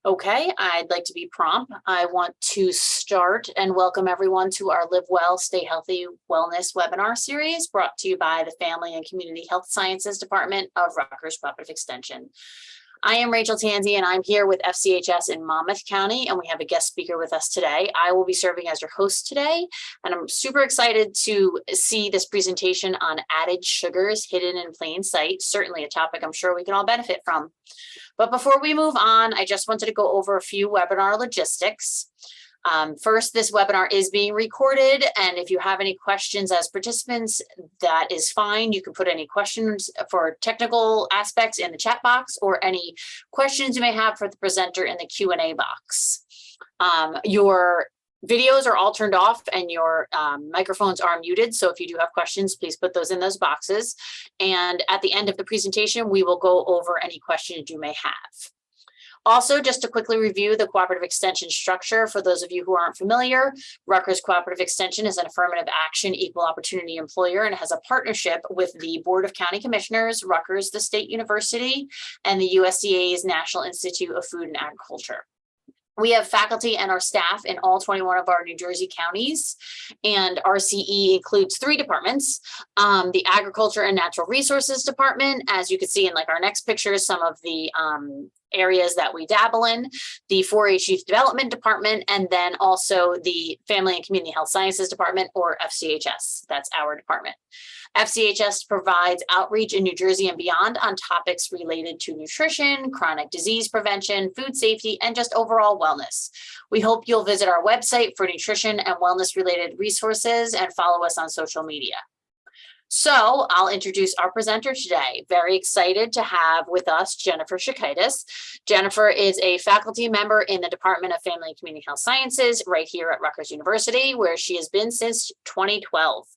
Okay, I'd like to be prompt. I want to start and welcome everyone to our Live Well, Stay Healthy Wellness webinar series brought to you by the Family and Community Health Sciences Department of Rutgers Cooperative Extension. I am Rachel Tanzi and I'm here with FCHS in Monmouth County, and we have a guest speaker with us today. I will be serving as your host today, and I'm super excited to see this presentation on added sugars hidden in plain sight. Certainly a topic I'm sure we can all benefit from. But before we move on, I just wanted to go over a few webinar logistics. First, this webinar is being recorded, and if you have any questions as participants, that is fine. You can put any questions for technical aspects in the chat box, or any questions you may have for the presenter in the Q&A box. Your videos are all turned off and your microphones are muted. So if you do have questions, please put those in those boxes. And at the end of the presentation, we will go over any questions you may have. Also, just to quickly review the Cooperative Extension structure, for those of you who aren't familiar, Rutgers Cooperative Extension is an affirmative action equal opportunity employer and has a partnership with the Board of County Commissioners, Rutgers, the State University, and the USDA's National Institute of Food and Agriculture. We have faculty and our staff in all 21 of our New Jersey counties, and RCE includes 3 departments. The Agriculture and Natural Resources Department, as you can see in like our next picture, some of the areas that we dabble in, the 4-H Youth Development Department, and then also the Family and Community Health Sciences Department, or FCHS. That's our department. FCHS provides outreach in New Jersey and beyond on topics related to nutrition, chronic disease prevention, food safety, and just overall wellness. We hope you'll visit our website for nutrition and wellness related resources and follow us on social media. So I'll introduce our presenter today. Very excited to have with us Jennifer Shakaitis. Jennifer is a faculty member in the Department of Family and Community Health Sciences right here at Rutgers University, where she has been since 2012.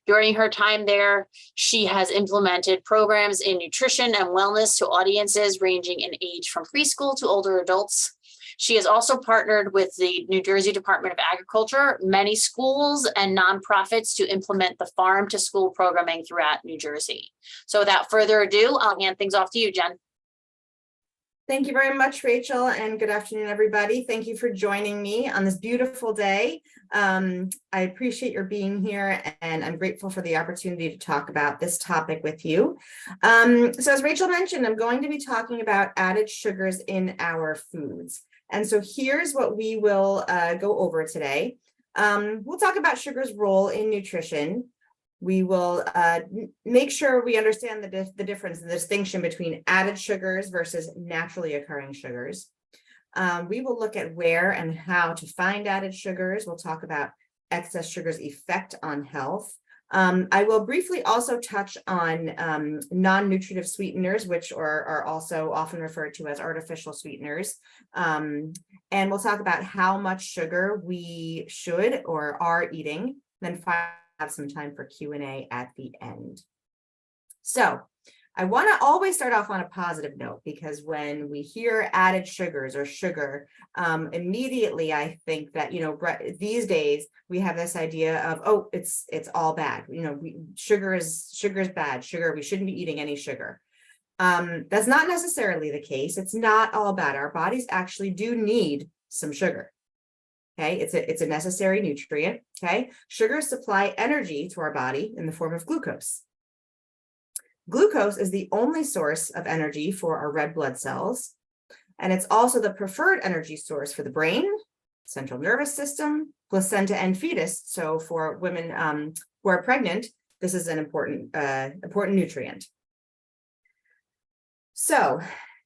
During her time there, she has implemented programs in nutrition and wellness to audiences ranging in age from preschool to older adults. She has also partnered with the New Jersey Department of Agriculture, many schools and nonprofits to implement the farm to school programming throughout New Jersey. So without further ado, I'll hand things off to you, Jen. Thank you very much, Rachel, and good afternoon, everybody. Thank you for joining me on this beautiful day. I appreciate your being here, and I'm grateful for the opportunity to talk about this topic with you. So as Rachel mentioned, I'm going to be talking about added sugars in our foods. And so here's what we will go over today. We'll talk about sugar's role in nutrition. We will make sure we understand the difference, the distinction between added sugars versus naturally occurring sugars. We will look at where and how to find added sugars. We'll talk about excess sugar's effect on health. I will briefly also touch on non-nutritive sweeteners, which are also often referred to as artificial sweeteners. And we'll talk about how much sugar we should or are eating, then have some time for Q&A at the end. So I want to always start off on a positive note, because when we hear added sugars or sugar, immediately I think that, these days we have this idea of, oh, it's all bad. Sugar is bad. Sugar, we shouldn't be eating any sugar. That's not necessarily the case. It's not all bad. Our bodies actually do need some sugar. Okay, it's a necessary nutrient. Okay, sugars supply energy to our body in the form of glucose. Glucose is the only source of energy for our red blood cells, and it's also the preferred energy source for the brain, central nervous system, placenta, and fetus. So for women who are pregnant, this is an important nutrient. So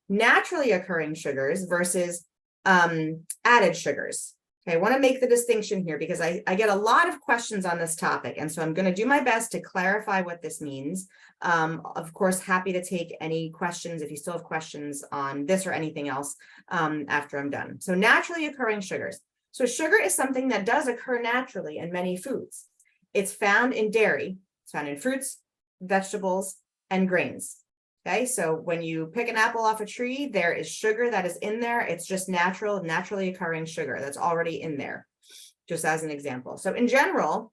naturally occurring sugars versus added sugars. Okay, I want to make the distinction here because I get a lot of questions on this topic. And so I'm going to do my best to clarify what this means. Of course, happy to take any questions if you still have questions on this or anything else after I'm done. So naturally occurring sugars. So sugar is something that does occur naturally in many foods. It's found in dairy, it's found in fruits, vegetables, and grains. Okay, so when you pick an apple off a tree, there is sugar that is in there. It's just naturally occurring sugar that's already in there, just as an example. So in general,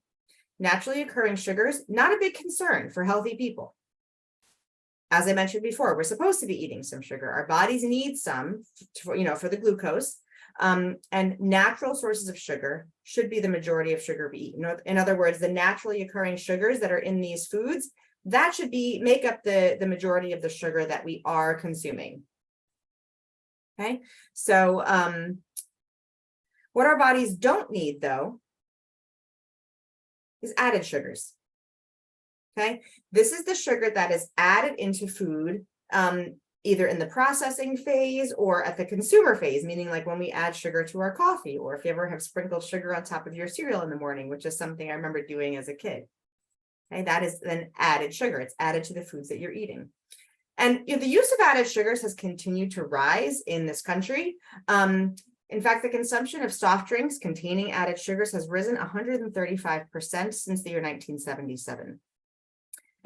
naturally occurring sugars, not a big concern for healthy people. as I mentioned before, we're supposed to be eating some sugar. Our bodies need some for, for the glucose. And natural sources of sugar should be the majority of sugar we eat. In other words, the naturally occurring sugars that are in these foods, that should make up the majority of the sugar that we are consuming. Okay, so what our bodies don't need, though, is added sugars. Okay, this is the sugar that is added into food, either in the processing phase or at the consumer phase, meaning like when we add sugar to our coffee, or if you ever have sprinkled sugar on top of your cereal in the morning, which is something I remember doing as a kid. Okay, that is then added sugar. It's added to the foods that you're eating. And the use of added sugars has continued to rise in this country. In fact, the consumption of soft drinks containing added sugars has risen 135% since the year 1977.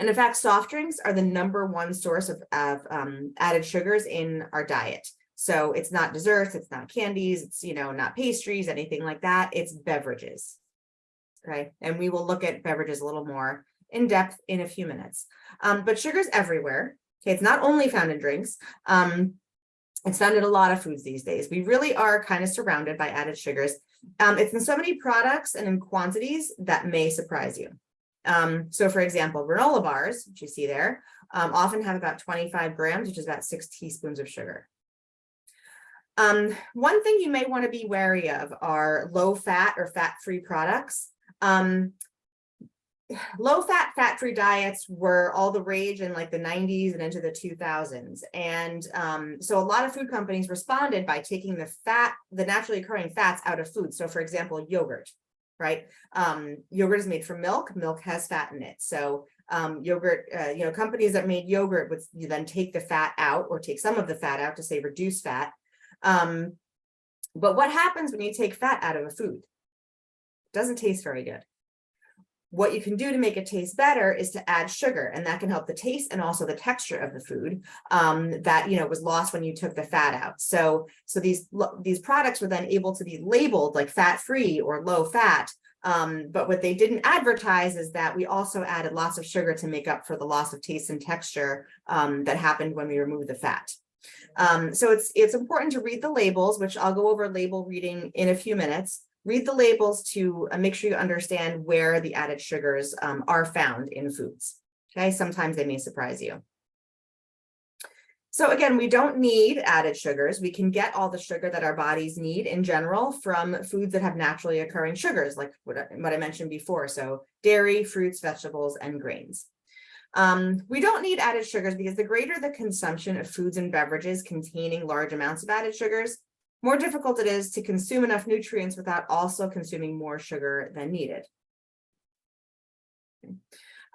And in fact, soft drinks are the #1 source of added sugars in our diet. So it's not desserts, it's not candies, it's not pastries, anything like that. It's beverages. Okay, and we will look at beverages a little more in depth in a few minutes. But sugar's everywhere. Okay, it's not only found in drinks. It's found in a lot of foods these days. We really are kind of surrounded by added sugars. It's in so many products and in quantities that may surprise you. So for example, granola bars, which you see there, often have about 25 grams, which is about 6 teaspoons of sugar. One thing you may want to be wary of are low-fat or fat-free products. Low-fat, fat-free diets were all the rage in like the 90s and into the 2000s. And so a lot of food companies responded by taking the naturally occurring fats out of food. So for example, yogurt. Right? Yogurt is made from milk. Milk has fat in it. So yogurt, companies that made yogurt would then take the fat out or take some of the fat out to say reduce fat. But what happens when you take fat out of a food? It doesn't taste very good. What you can do to make it taste better is to add sugar, and that can help the taste and also the texture of the food that was lost when you took the fat out. So these products were then able to be labeled like fat-free or low fat. But what they didn't advertise is that we also added lots of sugar to make up for the loss of taste and texture that happened when we removed the fat. So it's important to read the labels, which I'll go over label reading in a few minutes. Read the labels to make sure you understand where the added sugars are found in foods. Okay, sometimes they may surprise you. So again, we don't need added sugars. We can get all the sugar that our bodies need in general from foods that have naturally occurring sugars, like what I mentioned before. So dairy, fruits, vegetables, and grains. We don't need added sugars because the greater the consumption of foods and beverages containing large amounts of added sugars, more difficult it is to consume enough nutrients without also consuming more sugar than needed.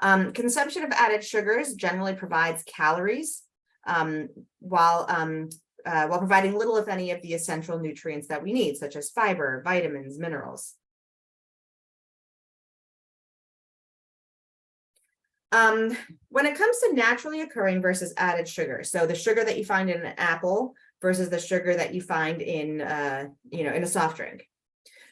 Consumption of added sugars generally provides calories while providing little, if any, of the essential nutrients that we need, such as fiber, vitamins, minerals. When it comes to naturally occurring versus added sugar, so the sugar that you find in an apple versus the sugar that you find in a soft drink.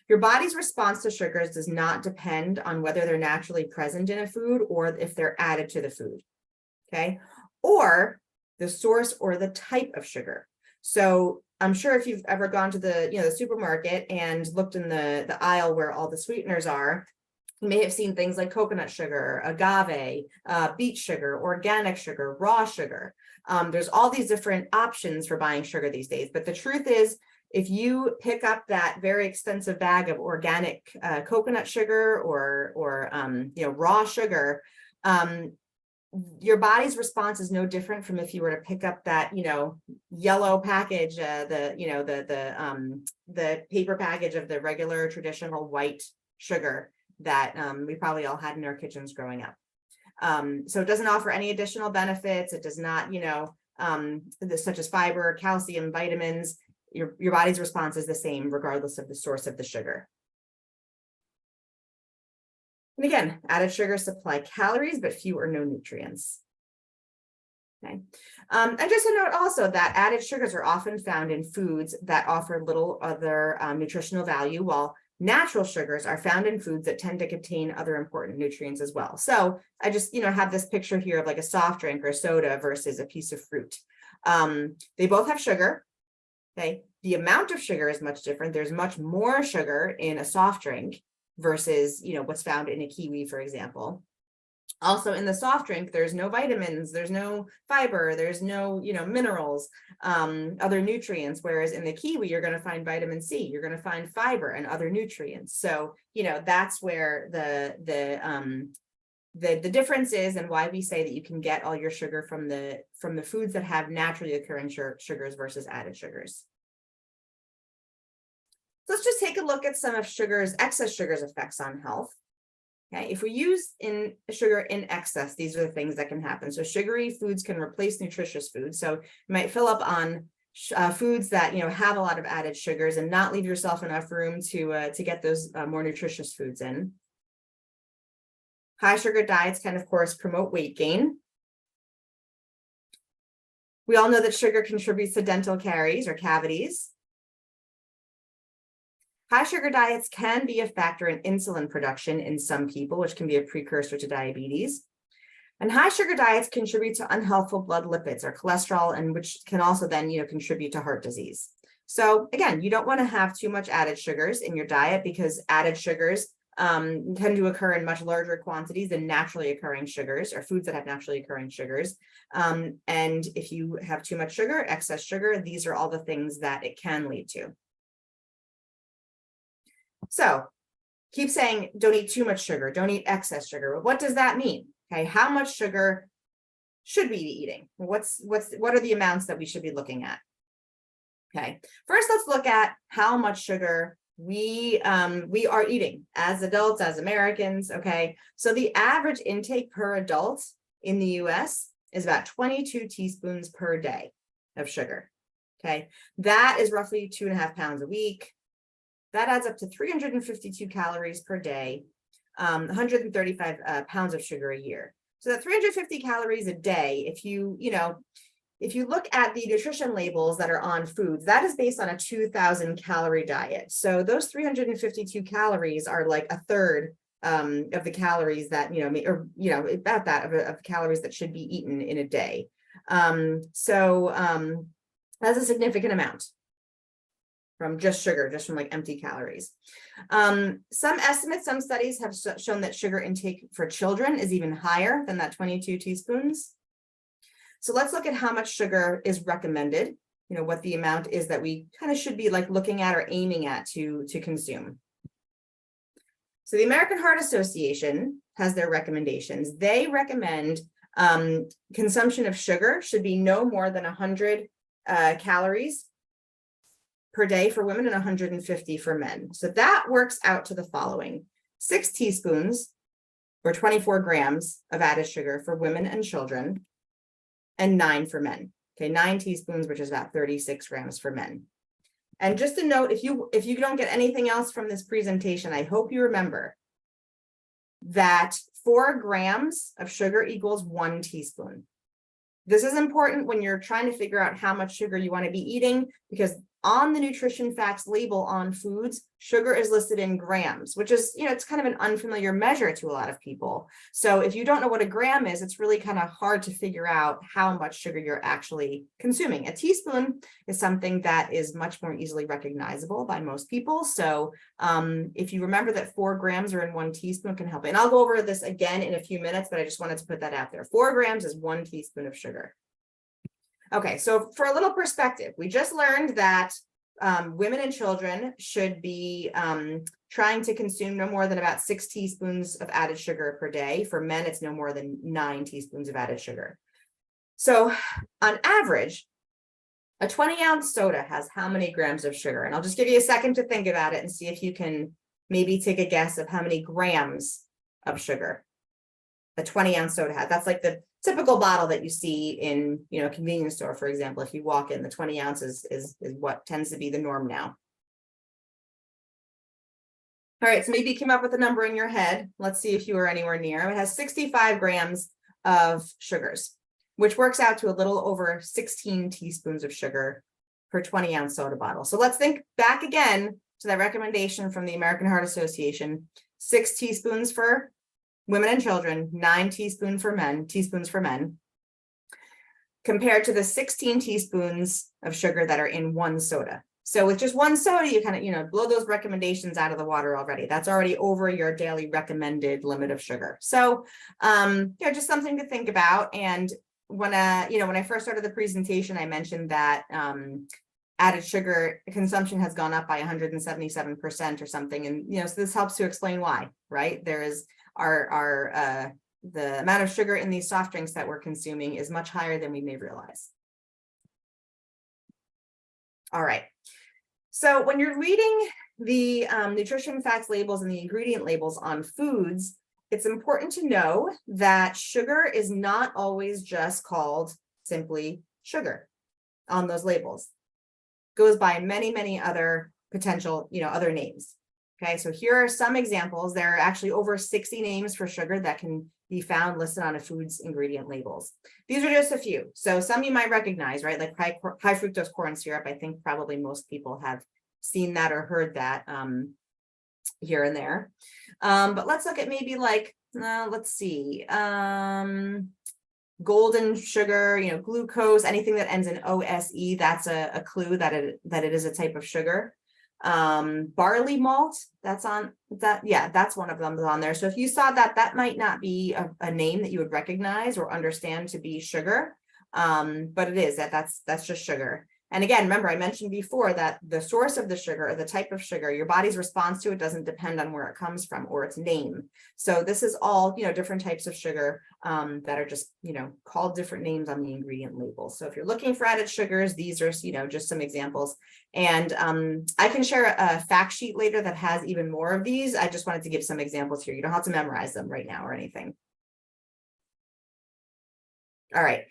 Your body's response to sugars does not depend on whether they're naturally present in a food or if they're added to the food, okay? Or the source or the type of sugar. So I'm sure if you've ever gone to the supermarket and looked in the aisle where all the sweeteners are, you may have seen things like coconut sugar, agave, beet sugar, organic sugar, raw sugar. There's all these different options for buying sugar these days. But the truth is, if you pick up that very expensive bag of organic coconut sugar or raw sugar, your body's response is no different from if you were to pick up that yellow package, the paper package of the regular traditional white sugar that we probably all had in our kitchens growing up. So it doesn't offer any additional benefits. It does not, such as fiber, calcium, vitamins. Your body's response is the same regardless of the source of the sugar. And again, added sugars supply calories, but few or no nutrients. Okay. And just a note also that added sugars are often found in foods that offer little other nutritional value, while Natural sugars are found in foods that tend to contain other important nutrients as well. So I just, have this picture here of like a soft drink or soda versus a piece of fruit. They both have sugar. Okay. The amount of sugar is much different. There's much more sugar in a soft drink versus, what's found in a kiwi, for example. Also in the soft drink, there's no vitamins, there's no fiber, there's no, minerals, other nutrients. Whereas in the kiwi, you're going to find vitamin C, you're going to find fiber and other nutrients. So, that's where the difference is, and why we say that you can get all your sugar from the foods that have naturally occurring sugars versus added sugars. So let's just take a look at some of excess sugar's effects on health. Okay, if we use sugar in excess, these are the things that can happen. So sugary foods can replace nutritious foods. So you might fill up on foods that have a lot of added sugars and not leave yourself enough room to get those more nutritious foods in. High sugar diets can, of course, promote weight gain. We all know that sugar contributes to dental caries or cavities. High sugar diets can be a factor in insulin production in some people, which can be a precursor to diabetes. And high sugar diets contribute to unhealthful blood lipids or cholesterol, and which can also then, contribute to heart disease. So again, you don't want to have too much added sugars in your diet, because added sugars tend to occur in much larger quantities than naturally occurring sugars, or foods that have naturally occurring sugars. And if you have too much sugar, excess sugar, these are all the things that it can lead to. So keep saying, don't eat too much sugar, don't eat excess sugar. But what does that mean? Okay, how much sugar should we be eating? What are the amounts that we should be looking at? Okay, first let's look at how much sugar we are eating as adults, as Americans. Okay, so the average intake per adult in the US is about 22 teaspoons per day of sugar. Okay, that is roughly 2.5 pounds a week. That adds up to 352 calories per day, 135 pounds of sugar a year. So that 350 calories a day, if you look at the nutrition labels that are on foods, that is based on a 2,000 calorie diet. So those 352 calories are like a third of the calories that, about that of calories that should be eaten in a day. So that's a significant amount from just sugar, just from like empty calories. Some estimates, some studies have shown that sugar intake for children is even higher than that 22 teaspoons. So let's look at how much sugar is recommended, what the amount is that we kind of should be like looking at or aiming at to consume. So the American Heart Association has their recommendations. They recommend consumption of sugar should be no more than 100 calories per day for women and 150 for men. So that works out to the following: 6 teaspoons or 24 grams of added sugar for women and children, and 9 for men. Okay, 9 teaspoons, which is about 36 grams for men. And just a note, if you don't get anything else from this presentation, I hope you remember that 4 grams of sugar equals 1 teaspoon. This is important when you're trying to figure out how much sugar you want to be eating, because on the nutrition facts label on foods, sugar is listed in grams, which is, it's kind of an unfamiliar measure to a lot of people. So if you don't know what a gram is, it's really kind of hard to figure out how much sugar you're actually consuming. A teaspoon is something that is much more easily recognizable by most people. So if you remember that 4 grams are in 1 teaspoon, can help. And I'll go over this again in a few minutes, but I just wanted to put that out there. 4 grams is 1 teaspoon of sugar. Okay, so for a little perspective, we just learned that women and children should be trying to consume no more than about 6 teaspoons of added sugar per day. For men, it's no more than 9 teaspoons of added sugar. So on average, a 20-ounce soda has how many grams of sugar? And I'll just give you a second to think about it and see if you can maybe take a guess of how many grams of sugar a 20-ounce soda has. That's like the typical bottle that you see in, a convenience store, for example. If you walk in, the 20 ounces is what tends to be the norm now. All right, so maybe you came up with a number in your head. Let's see if you were anywhere near. It has 65 grams of sugars, which works out to a little over 16 teaspoons of sugar per 20-ounce soda bottle. So let's think back again So that recommendation from the American Heart Association, 6 teaspoons for women and children, 9 teaspoons for men, compared to the 16 teaspoons of sugar that are in one soda. So with just one soda, you kind of, blow those recommendations out of the water already. That's already over your daily recommended limit of sugar. So, just something to think about. And when I first started the presentation, I mentioned that added sugar consumption has gone up by 177% or something. And, so this helps to explain why, right? There is the amount of sugar in these soft drinks that we're consuming is much higher than we may realize. All right. So when you're reading the nutrition facts labels and the ingredient labels on foods, it's important to know that sugar is not always just called simply sugar on those labels. It goes by many, many other potential, other names. Okay, so here are some examples. There are actually over 60 names for sugar that can be found listed on a food's ingredient labels. These are just a few. So some you might recognize, right? Like high fructose corn syrup. I think probably most people have seen that or heard that here and there. But let's look at maybe like, let's see, golden sugar, glucose, anything that ends in OSE, that's a clue that it is a type of sugar. Barley malt, that's on that. Yeah, that's one of them on there. So if you saw that, that might not be a name that you would recognize or understand to be sugar. But it is that's just sugar. And again, remember, I mentioned before that the source of the sugar or the type of sugar, your body's response to it doesn't depend on where it comes from or its name. So this is all, different types of sugar that are just, called different names on the ingredient labels. So if you're looking for added sugars, these are, just some examples. And I can share a fact sheet later that has even more of these. I just wanted to give some examples here. You don't have to memorize them right now or anything. All right.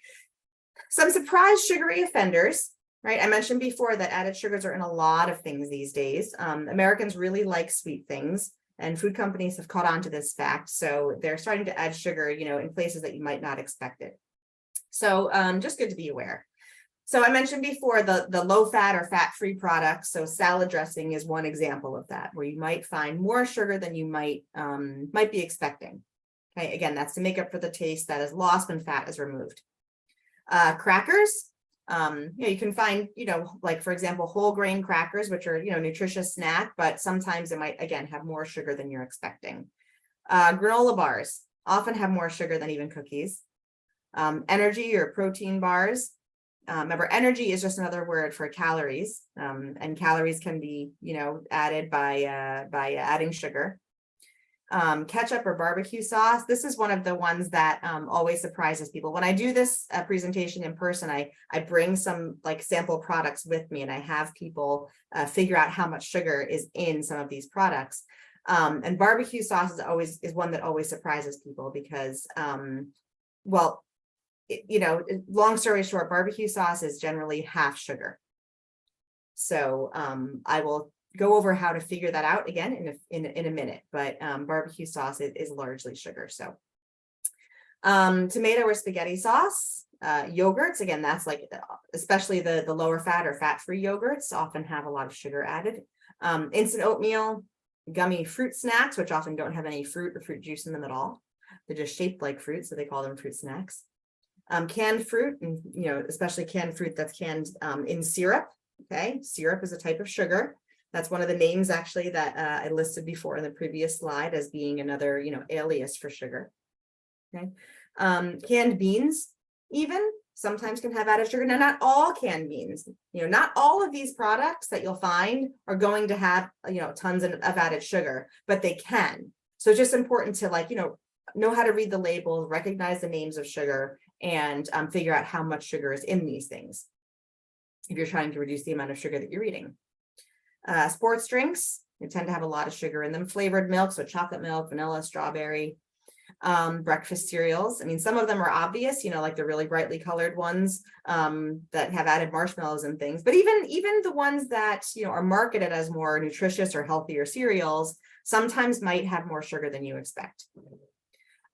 Some surprise sugary offenders. Right. I mentioned before that added sugars are in a lot of things these days. Americans really like sweet things, and food companies have caught on to this fact. So they're starting to add sugar, in places that you might not expect it. So just good to be aware. So I mentioned before the low fat or fat-free products. So salad dressing is one example of that, where you might find more sugar than you might be expecting. Okay, again, that's to make up for the taste that is lost when fat is removed. Crackers. You can find, like, for example, whole grain crackers, which are, nutritious snack, but sometimes it might, again, have more sugar than you're expecting. Granola bars often have more sugar than even cookies. Energy or protein bars. Remember, energy is just another word for calories, and calories can be, added by adding sugar. Ketchup or barbecue sauce. This is one of the ones that always surprises people. When I do this presentation in person, I bring some like sample products with me, and I have people figure out how much sugar is in some of these products. And barbecue sauce is one that always surprises people because, long story short, barbecue sauce is generally half sugar. So I will go over how to figure that out again in a minute, but barbecue sauce is largely sugar. So tomato or spaghetti sauce, yogurts, again, that's like, especially the lower fat or fat-free yogurts often have a lot of sugar added. Instant oatmeal, gummy fruit snacks, which often don't have any fruit or fruit juice in them at all. They're just shaped like fruit, so they call them fruit snacks. Canned fruit, and especially canned fruit that's canned in syrup. Okay, syrup is a type of sugar. That's one of the names actually that I listed before in the previous slide as being another, alias for sugar. Okay, canned beans even sometimes can have added sugar. Now, not all canned beans, not all of these products that you'll find are going to have, tons of added sugar, but they can. So it's just important to know how to read the labels, recognize the names of sugar, and figure out how much sugar is in these things if you're trying to reduce the amount of sugar that you're eating. Sports drinks, they tend to have a lot of sugar in them. Flavored milk, so chocolate milk, vanilla, strawberry. Breakfast cereals. I mean, some of them are obvious, like the really brightly colored ones that have added marshmallows and things. But even the ones that, are marketed as more nutritious or healthier cereals sometimes might have more sugar than you expect.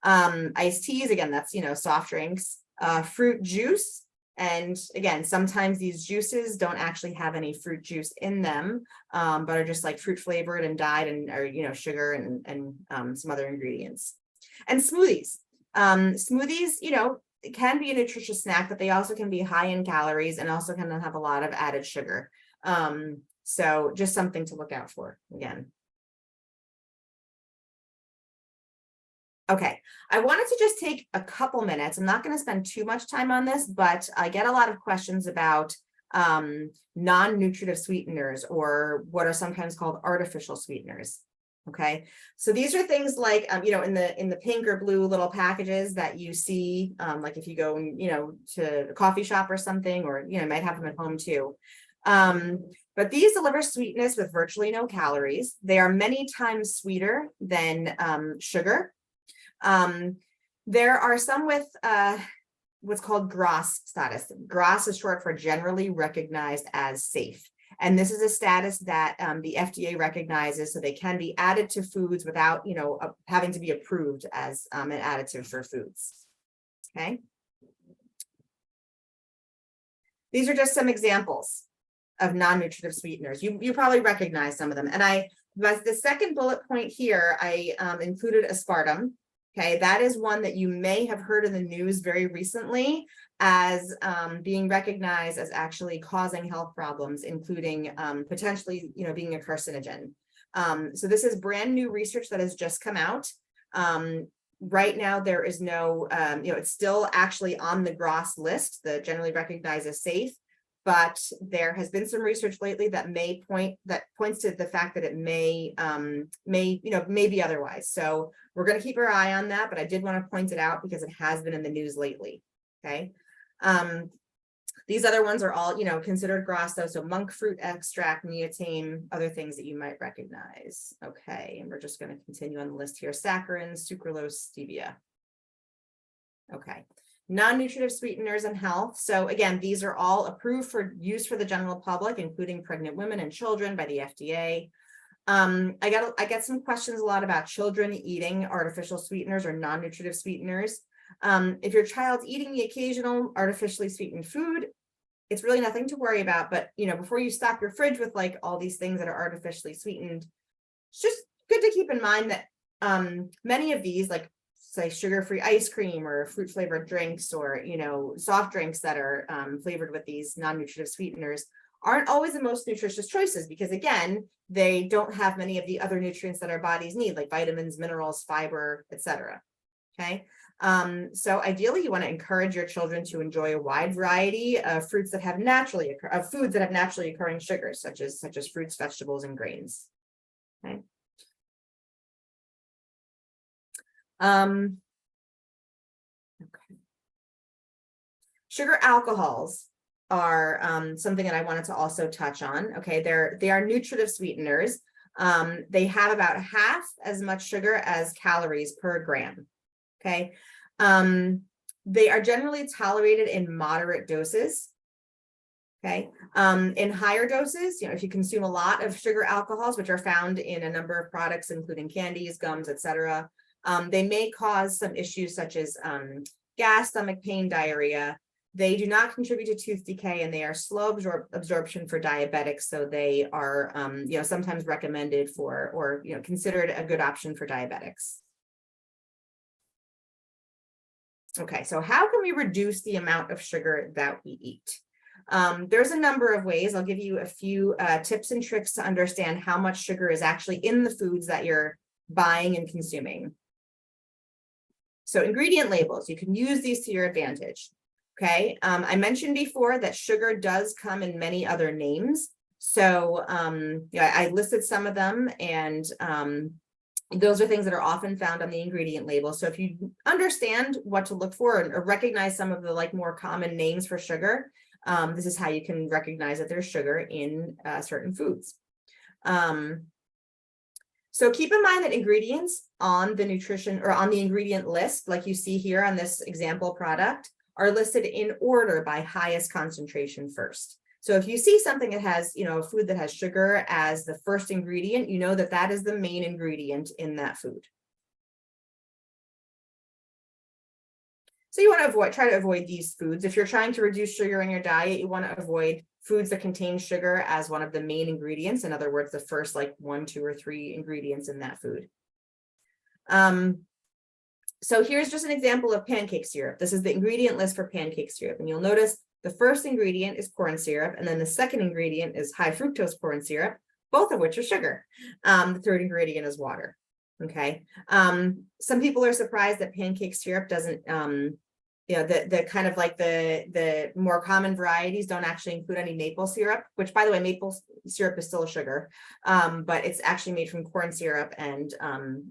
Iced teas, again, that's, soft drinks. Fruit juice. And again, sometimes these juices don't actually have any fruit juice in them, but are just like fruit flavored and dyed and or sugar and some other ingredients. And smoothies. Smoothies, it can be a nutritious snack, but they also can be high in calories and also can have a lot of added sugar. So just something to look out for again. Okay, I wanted to just take a couple minutes. I'm not going to spend too much time on this, but I get a lot of questions about non-nutritive sweeteners, or what are sometimes called artificial sweeteners. Okay, so these are things like in the pink or blue little packages that you see, like if you go to a coffee shop or something, or you might have them at home too. But these deliver sweetness with virtually no calories. They are many times sweeter than sugar. There are some with what's called GRAS status. GRAS is short for generally recognized as safe. And this is a status that the FDA recognizes, so they can be added to foods without, having to be approved as an additive for foods. Okay. These are just some examples of non-nutritive sweeteners. You probably recognize some of them. And but the second bullet point here, I included aspartame. Okay, that is one that you may have heard in the news very recently as being recognized as actually causing health problems, including potentially, being a carcinogen. So this is brand new research that has just come out. Right now, there is no, it's still actually on the GRAS list, the generally recognized as safe, but there has been some research lately that points to the fact that it may be otherwise. So we're going to keep our eye on that, but I did want to point it out because it has been in the news lately. Okay. These other ones are all, considered GRAS though. So monk fruit extract, neotame, other things that you might recognize. Okay. And we're just going to continue on the list here. Saccharin, sucralose, stevia. Okay. Non-nutritive sweeteners and health. So again, these are all approved for use for the general public, including pregnant women and children by the FDA. I get some questions a lot about children eating artificial sweeteners or non-nutritive sweeteners. If your child's eating the occasional artificially sweetened food, it's really nothing to worry about. But before you stock your fridge with like all these things that are artificially sweetened, it's just good to keep in mind that many of these, like say sugar-free ice cream or fruit flavored drinks, or soft drinks that are flavored with these non-nutritive sweeteners, aren't always the most nutritious choices, because again, they don't have many of the other nutrients that our bodies need, like vitamins, minerals, fiber, etc. Okay. So ideally you want to encourage your children to enjoy a wide variety of foods that have naturally occurring sugars, such as fruits, vegetables, and grains. Okay. Okay. Sugar alcohols are something that I wanted to also touch on. Okay, they are nutritive sweeteners. They have about half as much sugar as calories per gram. Okay, they are generally tolerated in moderate doses. Okay, in higher doses, if you consume a lot of sugar alcohols, which are found in a number of products, including candies, gums, etc., they may cause some issues such as gas, stomach pain, diarrhea. They do not contribute to tooth decay, and they are slow absorption for diabetics. So they are, sometimes recommended for, or considered a good option for diabetics. Okay, so how can we reduce the amount of sugar that we eat? There's a number of ways. I'll give you a few tips and tricks to understand how much sugar is actually in the foods that you're buying and consuming. So ingredient labels, you can use these to your advantage. Okay, I mentioned before that sugar does come in many other names. So I listed some of them, and those are things that are often found on the ingredient label. So if you understand what to look for or recognize some of the more common names for sugar, this is how you can recognize that there's sugar in certain foods. So keep in mind that ingredients on the nutrition or on the ingredient list, like you see here on this example product, are listed in order by highest concentration first. So if you see something that has, a food that has sugar as the first ingredient, you know that that is the main ingredient in that food. So you want to try to avoid these foods. If you're trying to reduce sugar in your diet, you want to avoid foods that contain sugar as one of the main ingredients. In other words, the first like 1, 2, or 3 ingredients in that food. So here's just an example of pancake syrup. This is the ingredient list for pancake syrup. And you'll notice the first ingredient is corn syrup. And then the second ingredient is high fructose corn syrup, both of which are sugar. The third ingredient is water. Okay. Some people are surprised that pancake syrup doesn't, the kind of like the more common varieties don't actually include any maple syrup, which by the way, maple syrup is still a sugar, but it's actually made from corn syrup and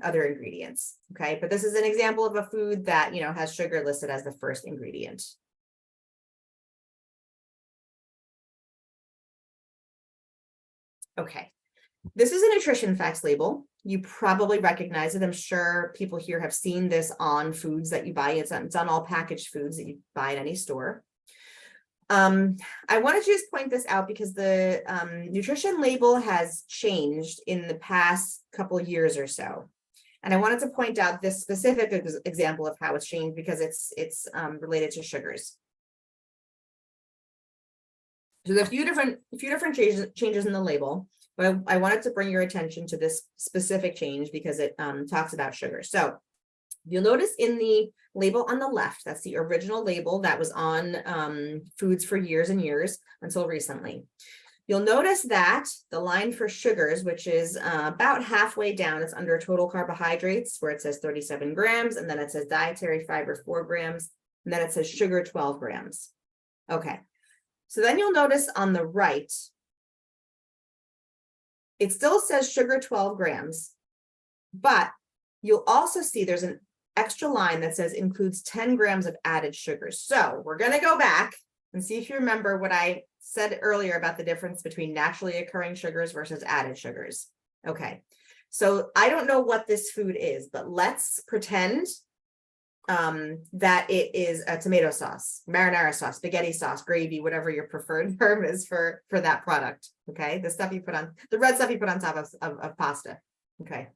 other ingredients. Okay. But this is an example of a food that, has sugar listed as the first ingredient. Okay. This is a nutrition facts label. You probably recognize it. I'm sure people here have seen this on foods that you buy. It's on all packaged foods that you buy at any store. I want to just point this out because the nutrition label has changed in the past couple of years or so. And I wanted to point out this specific example of how it's changed because it's related to sugars. So there's a few different changes in the label, but I wanted to bring your attention to this specific change because it talks about sugar. So you'll notice in the label on the left, that's the original label that was on foods for years and years until recently. You'll notice that the line for sugars, which is about halfway down, it's under total carbohydrates where it says 37 grams, and then it says dietary fiber 4 grams, and then it says sugar 12 grams. Okay. So then you'll notice on the right, it still says sugar 12 grams, but you'll also see there's an extra line that says includes 10 grams of added sugars. So we're going to go back and see if you remember what I said earlier about the difference between naturally occurring sugars versus added sugars. Okay, so I don't know what this food is, but let's pretend that it is a tomato sauce, marinara sauce, spaghetti sauce, gravy, whatever your preferred term is for that product. Okay, the stuff you put on, the red stuff you put on top of pasta. Okay.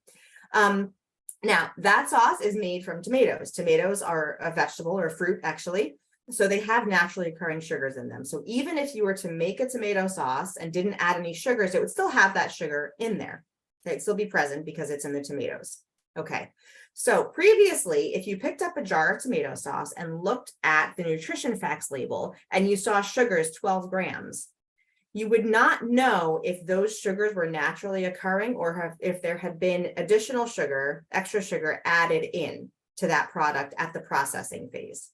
Now that sauce is made from tomatoes. Tomatoes are a vegetable or a fruit actually. So they have naturally occurring sugars in them. So even if you were to make a tomato sauce and didn't add any sugars, it would still have that sugar in there. Okay, it'd still be present because it's in the tomatoes. Okay, so previously, if you picked up a jar of tomato sauce and looked at the nutrition facts label and you saw sugars 12 grams, you would not know if those sugars were naturally occurring or if there had been additional sugar, extra sugar added in to that product at the processing phase.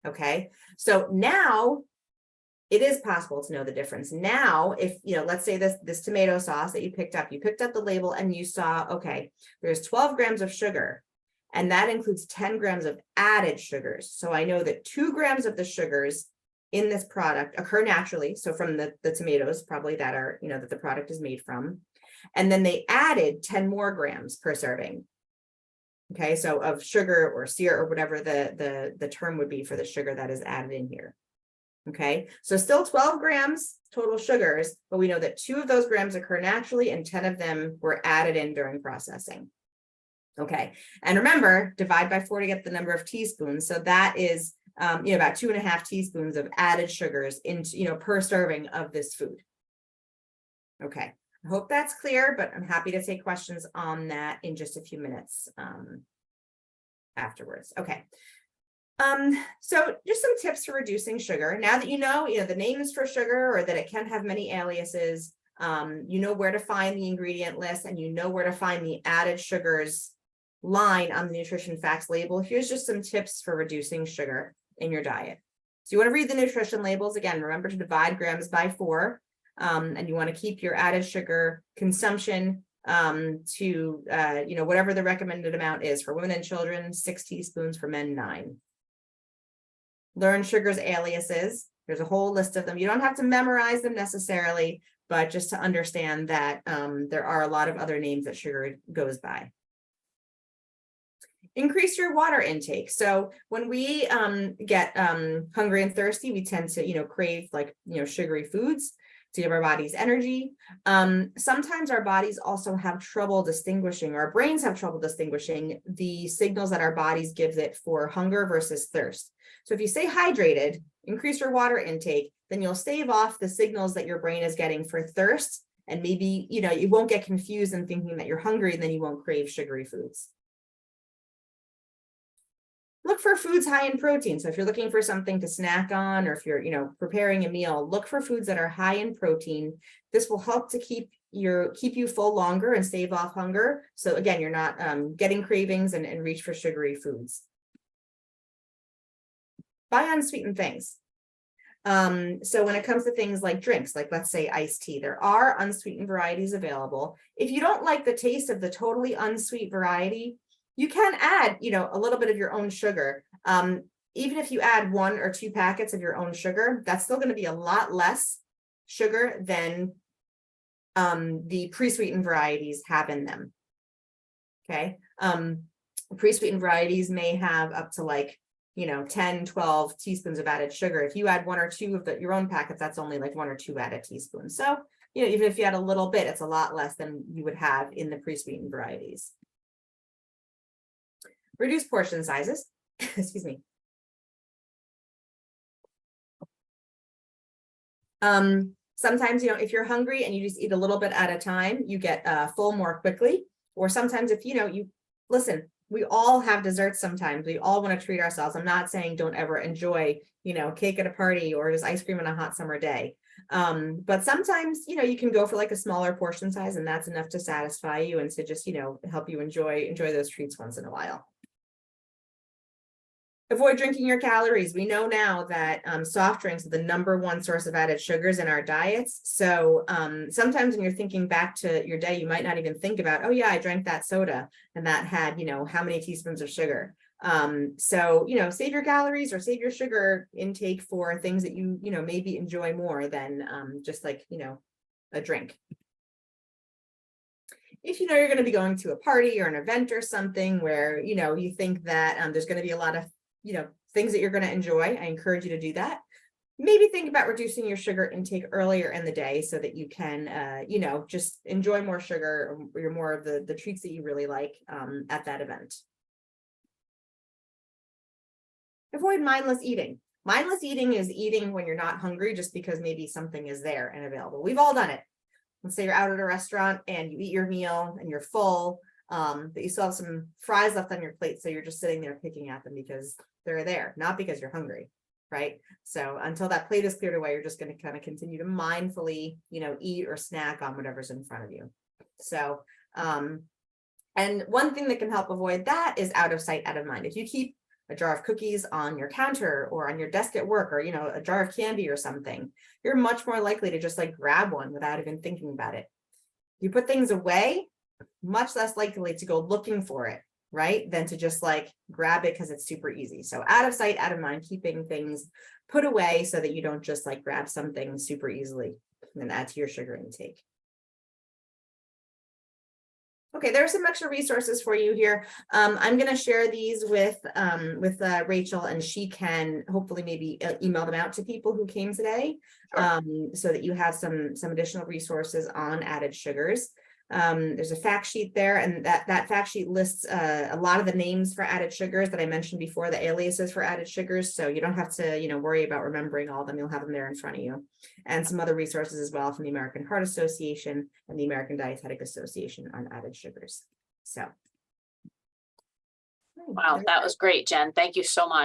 Okay, so now it is possible to know the difference. Now, if, let's say this tomato sauce that you picked up the label and you saw, okay, there's 12 grams of sugar, and that includes 10 grams of added sugars. So I know that 2 grams of the sugars in this product occur naturally. So from the tomatoes, probably that are, that the product is made from. And then they added 10 more grams per serving. Okay, so of sugar or syrup or whatever the term would be for the sugar that is added in here. Okay, so still 12 grams total sugars, but we know that 2 of those grams occur naturally and 10 of them were added in during processing. Okay, and remember, divide by 4 to get the number of teaspoons. So that is, about 2.5 teaspoons of added sugars into, per serving of this food. Okay, I hope that's clear, but I'm happy to take questions on that in just a few minutes afterwards. Okay. So just some tips for reducing sugar. Now that you know the names for sugar or that it can have many aliases, you know where to find the ingredient list and you know where to find the added sugars line on the nutrition facts label. Here's just some tips for reducing sugar in your diet. So you want to read the nutrition labels. Again, remember to divide grams by 4, and you want to keep your added sugar consumption to whatever the recommended amount is. For women and children, 6 teaspoons, for men 9. Learn sugar's aliases. There's a whole list of them. You don't have to memorize them necessarily, but just to understand that there are a lot of other names that sugar goes by. Increase your water intake. So when we get hungry and thirsty, we tend to, crave sugary foods. to give our bodies energy. Sometimes our bodies also have trouble distinguishing, our brains have trouble distinguishing the signals that our bodies give it for hunger versus thirst. So if you stay hydrated, increase your water intake, then you'll stave off the signals that your brain is getting for thirst. And maybe, you won't get confused in thinking that you're hungry, and then you won't crave sugary foods. Look for foods high in protein. So if you're looking for something to snack on, or if you're, preparing a meal, look for foods that are high in protein. This will help to keep you full longer and stave off hunger. So again, you're not getting cravings and reach for sugary foods. Buy unsweetened things. So when it comes to things like drinks, like let's say iced tea, there are unsweetened varieties available. If you don't like the taste of the totally unsweet variety, you can add, a little bit of your own sugar. Even if you add 1 or 2 packets of your own sugar, that's still going to be a lot less sugar than the pre-sweetened varieties have in them. Okay. Pre-sweetened varieties may have up to 10, 12 teaspoons of added sugar. If you add 1 or 2 of your own packets, that's only like 1 or 2 added teaspoons. So, even if you add a little bit, it's a lot less than you would have in the pre-sweetened varieties. Reduce portion sizes. Excuse me. Sometimes, if you're hungry and you just eat a little bit at a time, you get full more quickly. Or sometimes if, listen, we all have desserts sometimes. We all want to treat ourselves. I'm not saying don't ever enjoy, cake at a party or just ice cream on a hot summer day. But sometimes, you can go for like a smaller portion size, and that's enough to satisfy you and to just, help you enjoy those treats once in a while. Avoid drinking your calories. We know now that soft drinks are the #1 source of added sugars in our diets. So sometimes when you're thinking back to your day, you might not even think about, oh yeah, I drank that soda and that had, how many teaspoons of sugar. So, save your calories or save your sugar intake for things that you maybe enjoy more than just like, a drink. If you're going to be going to a party or an event or something where, you think that there's going to be a lot of things that you're going to enjoy, I encourage you to do that. Maybe think about reducing your sugar intake earlier in the day so that you can, just enjoy more sugar or more of the treats that you really like at that event. Avoid mindless eating. Mindless eating is eating when you're not hungry just because maybe something is there and available. We've all done it. Let's say you're out at a restaurant and you eat your meal and you're full, but you still have some fries left on your plate. So you're just sitting there picking at them because they're there, not because you're hungry, right? So until that plate is cleared away, you're just going to kind of continue to mindfully, eat or snack on whatever's in front of you. So, and one thing that can help avoid that is out of sight, out of mind. If you keep a jar of cookies on your counter or on your desk at work, or, a jar of candy or something, you're much more likely to just like grab one without even thinking about it. You put things away, much less likely to go looking for it, right? Than to just like grab it because it's super easy. So out of sight, out of mind, keeping things put away so that you don't just like grab something super easily and add to your sugar intake. Okay, there are some extra resources for you here. I'm going to share these with Rachel, and she can hopefully maybe email them out to people who came today, Sure. so that you have some additional resources on added sugars. There's a fact sheet there, and that fact sheet lists a lot of the names for added sugars that I mentioned before, the aliases for added sugars, so you don't have to worry about remembering all of them. You'll have them there in front of you, and some other resources as well from the American Heart Association and the American Dietetic Association on added sugars. So Wow, that was great, Jen. Thank you so much.